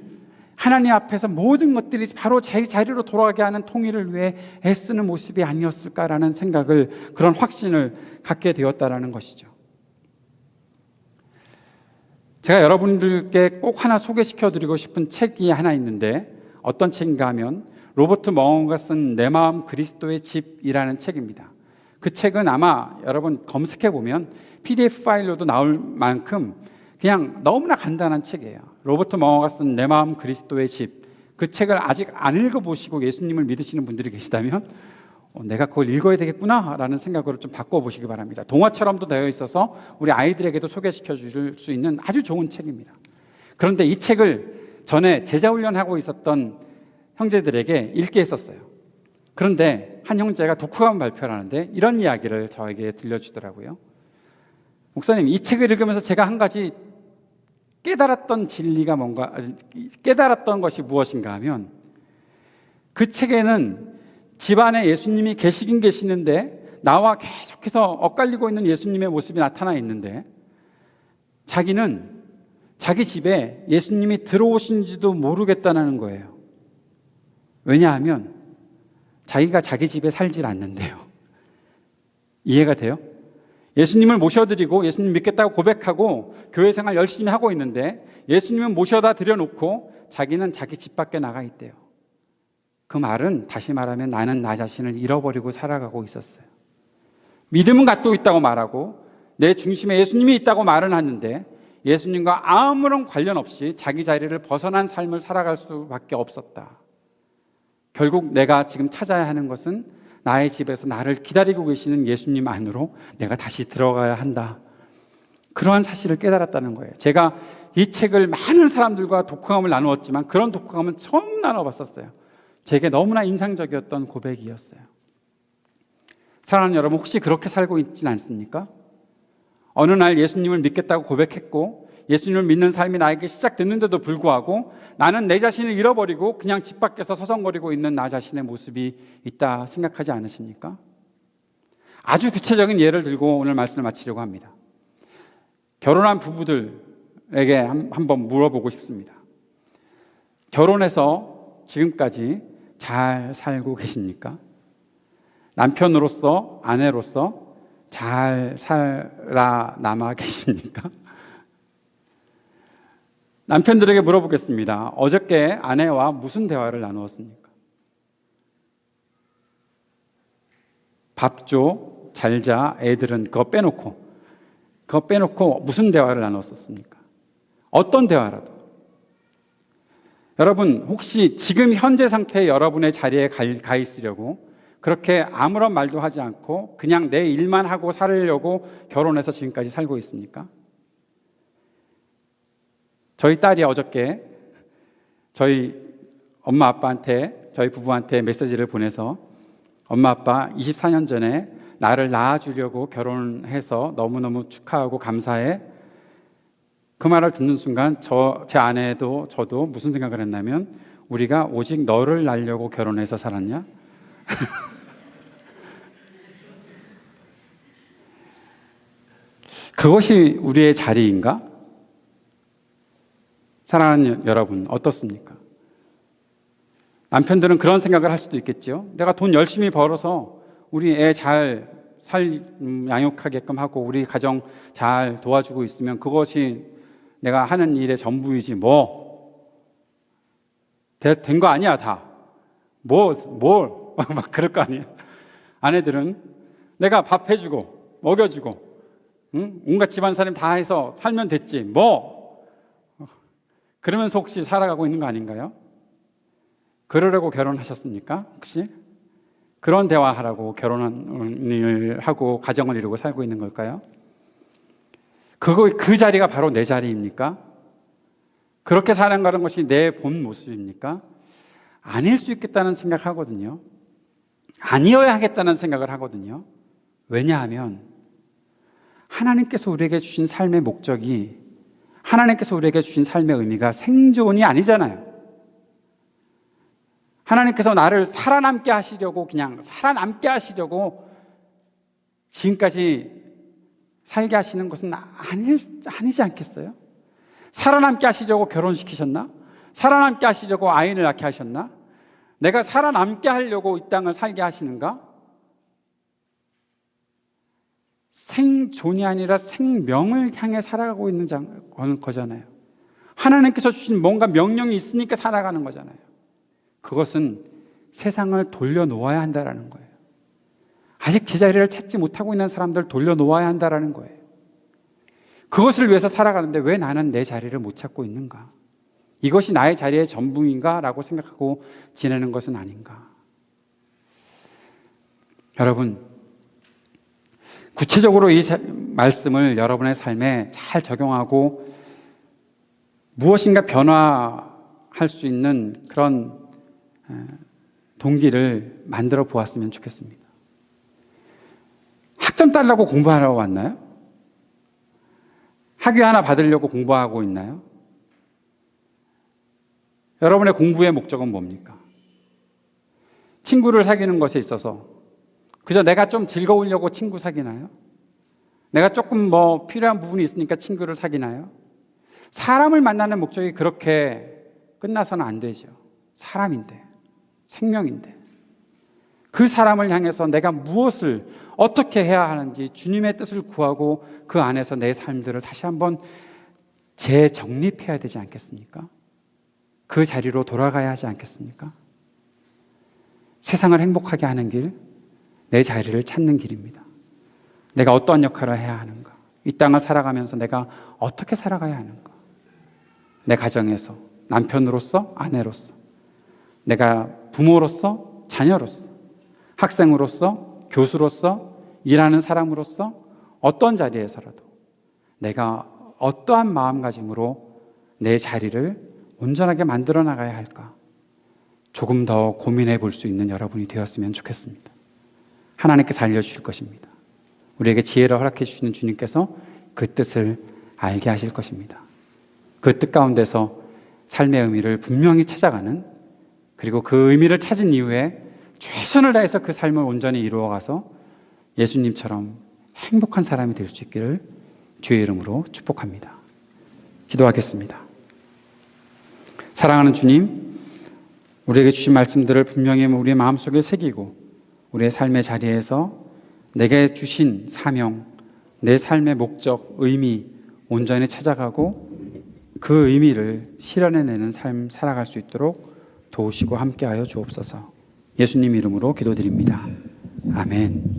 하나님 앞에서 모든 것들이 바로 자기 자리로 돌아가게 하는 통일을 위해 애쓰는 모습이 아니었을까라는 생각을, 그런 확신을 갖게 되었다라는 것이죠. 제가 여러분들께 꼭 하나 소개시켜드리고 싶은 책이 하나 있는데, 어떤 책인가 하면 로버트 멍어가 쓴 내 마음 그리스도의 집이라는 책입니다. 그 책은 아마 여러분 검색해보면 PDF 파일로도 나올 만큼 그냥 너무나 간단한 책이에요. 로버트 멍어가 쓴 내 마음 그리스도의 집, 그 책을 아직 안 읽어보시고 예수님을 믿으시는 분들이 계시다면 내가 그걸 읽어야 되겠구나 라는 생각으로 좀 바꿔보시기 바랍니다. 동화처럼도 되어 있어서 우리 아이들에게도 소개시켜 줄 수 있는 아주 좋은 책입니다. 그런데 이 책을 전에 제자훈련하고 있었던 형제들에게 읽게 했었어요. 그런데 한 형제가 독후감 발표를 하는데 이런 이야기를 저에게 들려주더라고요. 목사님, 이 책을 읽으면서 제가 한 가지 깨달았던 진리가 뭔가, 깨달았던 것이 무엇인가 하면, 그 책에는 집안에 예수님이 계시긴 계시는데 나와 계속해서 엇갈리고 있는 예수님의 모습이 나타나 있는데, 자기는 자기 집에 예수님이 들어오신지도 모르겠다는 거예요. 왜냐하면 자기가 자기 집에 살질 않는데요. 이해가 돼요? 예수님을 모셔드리고 예수님 믿겠다고 고백하고 교회 생활 열심히 하고 있는데, 예수님은 모셔다 드려놓고 자기는 자기 집 밖에 나가 있대요. 그 말은 다시 말하면 나는 나 자신을 잃어버리고 살아가고 있었어요. 믿음은 갖고 있다고 말하고 내 중심에 예수님이 있다고 말은 하는데 예수님과 아무런 관련 없이 자기 자리를 벗어난 삶을 살아갈 수밖에 없었다. 결국 내가 지금 찾아야 하는 것은 나의 집에서 나를 기다리고 계시는 예수님 안으로 내가 다시 들어가야 한다. 그러한 사실을 깨달았다는 거예요. 제가 이 책을 많은 사람들과 독후감을 나누었지만 그런 독후감은 처음 나눠봤었어요. 제게 너무나 인상적이었던 고백이었어요. 사랑하는 여러분, 혹시 그렇게 살고 있진 않습니까? 어느 날 예수님을 믿겠다고 고백했고 예수님을 믿는 삶이 나에게 시작됐는데도 불구하고 나는 내 자신을 잃어버리고 그냥 집 밖에서 서성거리고 있는 나 자신의 모습이 있다 생각하지 않으십니까? 아주 구체적인 예를 들고 오늘 말씀을 마치려고 합니다. 결혼한 부부들에게 한번 물어보고 싶습니다. 결혼해서 지금까지 잘 살고 계십니까? 남편으로서, 아내로서 잘 살아남아 계십니까? 남편들에게 물어보겠습니다. 어저께 아내와 무슨 대화를 나누었습니까? 밥 줘, 잘 자, 애들은 그거 빼놓고 무슨 대화를 나눴었습니까? 어떤 대화라도. 여러분, 혹시 지금 현재 상태의 여러분의 자리에 가 있으려고 그렇게 아무런 말도 하지 않고 그냥 내 일만 하고 살으려고 결혼해서 지금까지 살고 있습니까? 저희 딸이 어저께 저희 엄마 아빠한테, 저희 부부한테 메시지를 보내서 엄마 아빠 24년 전에 나를 낳아주려고 결혼해서 너무너무 축하하고 감사해. 그 말을 듣는 순간 제 아내도 저도 무슨 생각을 했냐면 우리가 오직 너를 낳으려고 결혼해서 살았냐? 그것이 우리의 자리인가? 사랑하는 여러분, 어떻습니까? 남편들은 그런 생각을 할 수도 있겠죠. 내가 돈 열심히 벌어서 우리 애 잘 양육하게끔 하고 우리 가정 잘 도와주고 있으면 그것이 내가 하는 일의 전부이지 된 거 아니야 다. 막 그럴 거 아니에요. 아내들은 내가 밥 해주고 먹여주고 온갖 집안 사람 다 해서 살면 됐지 그러면서 혹시 살아가고 있는 거 아닌가요? 그러려고 결혼하셨습니까? 혹시? 그런 대화하라고 결혼을 하고 가정을 이루고 살고 있는 걸까요? 그 자리가 바로 내 자리입니까? 그렇게 살아가는 것이 내 본 모습입니까? 아닐 수 있겠다는 생각하거든요. 아니어야 하겠다는 생각을 하거든요. 왜냐하면 하나님께서 우리에게 주신 삶의 목적이, 하나님께서 우리에게 주신 삶의 의미가 생존이 아니잖아요. 하나님께서 나를 살아남게 하시려고 그냥 살아남게 하시려고 지금까지 살게 하시는 것은 아니지 않겠어요? 살아남게 하시려고 결혼시키셨나? 살아남게 하시려고 아이를 낳게 하셨나? 내가 살아남게 하려고 이 땅을 살게 하시는가? 생존이 아니라 생명을 향해 살아가고 있는 거잖아요. 하나님께서 주신 뭔가 명령이 있으니까 살아가는 거잖아요. 그것은 세상을 돌려놓아야 한다는 거예요. 아직 제자리를 찾지 못하고 있는 사람들 돌려놓아야 한다는 거예요. 그것을 위해서 살아가는데 왜 나는 내 자리를 못 찾고 있는가? 이것이 나의 자리의 전부인가? 라고 생각하고 지내는 것은 아닌가? 여러분, 구체적으로 이 말씀을 여러분의 삶에 잘 적용하고 무엇인가 변화할 수 있는 그런 동기를 만들어 보았으면 좋겠습니다. 학점 따려고 공부하러 왔나요? 학위 하나 받으려고 공부하고 있나요? 여러분의 공부의 목적은 뭡니까? 친구를 사귀는 것에 있어서 그저 내가 좀 즐거우려고 친구 사귀나요? 내가 조금 필요한 부분이 있으니까 친구를 사귀나요? 사람을 만나는 목적이 그렇게 끝나서는 안 되죠. 사람인데, 생명인데 그 사람을 향해서 내가 무엇을 어떻게 해야 하는지 주님의 뜻을 구하고 그 안에서 내 삶들을 다시 한번 재정립해야 되지 않겠습니까? 그 자리로 돌아가야 하지 않겠습니까? 세상을 행복하게 하는 길, 내 자리를 찾는 길입니다. 내가 어떠한 역할을 해야 하는가? 이 땅을 살아가면서 내가 어떻게 살아가야 하는가? 내 가정에서, 남편으로서, 아내로서, 내가 부모로서, 자녀로서, 학생으로서, 교수로서, 일하는 사람으로서, 어떤 자리에서라도 내가 어떠한 마음가짐으로 내 자리를 온전하게 만들어 나가야 할까? 조금 더 고민해 볼 수 있는 여러분이 되었으면 좋겠습니다. 하나님께서 알려주실 것입니다. 우리에게 지혜를 허락해 주시는 주님께서 그 뜻을 알게 하실 것입니다. 그 뜻 가운데서 삶의 의미를 분명히 찾아가는, 그리고 그 의미를 찾은 이후에 최선을 다해서 그 삶을 온전히 이루어가서 예수님처럼 행복한 사람이 될 수 있기를 주의 이름으로 축복합니다. 기도하겠습니다. 사랑하는 주님, 우리에게 주신 말씀들을 분명히 우리의 마음속에 새기고 우리의 삶의 자리에서 내게 주신 사명, 내 삶의 목적, 의미 온전히 찾아가고 그 의미를 실현해내는 삶 살아갈 수 있도록 도우시고 함께하여 주옵소서. 예수님 이름으로 기도드립니다. 아멘.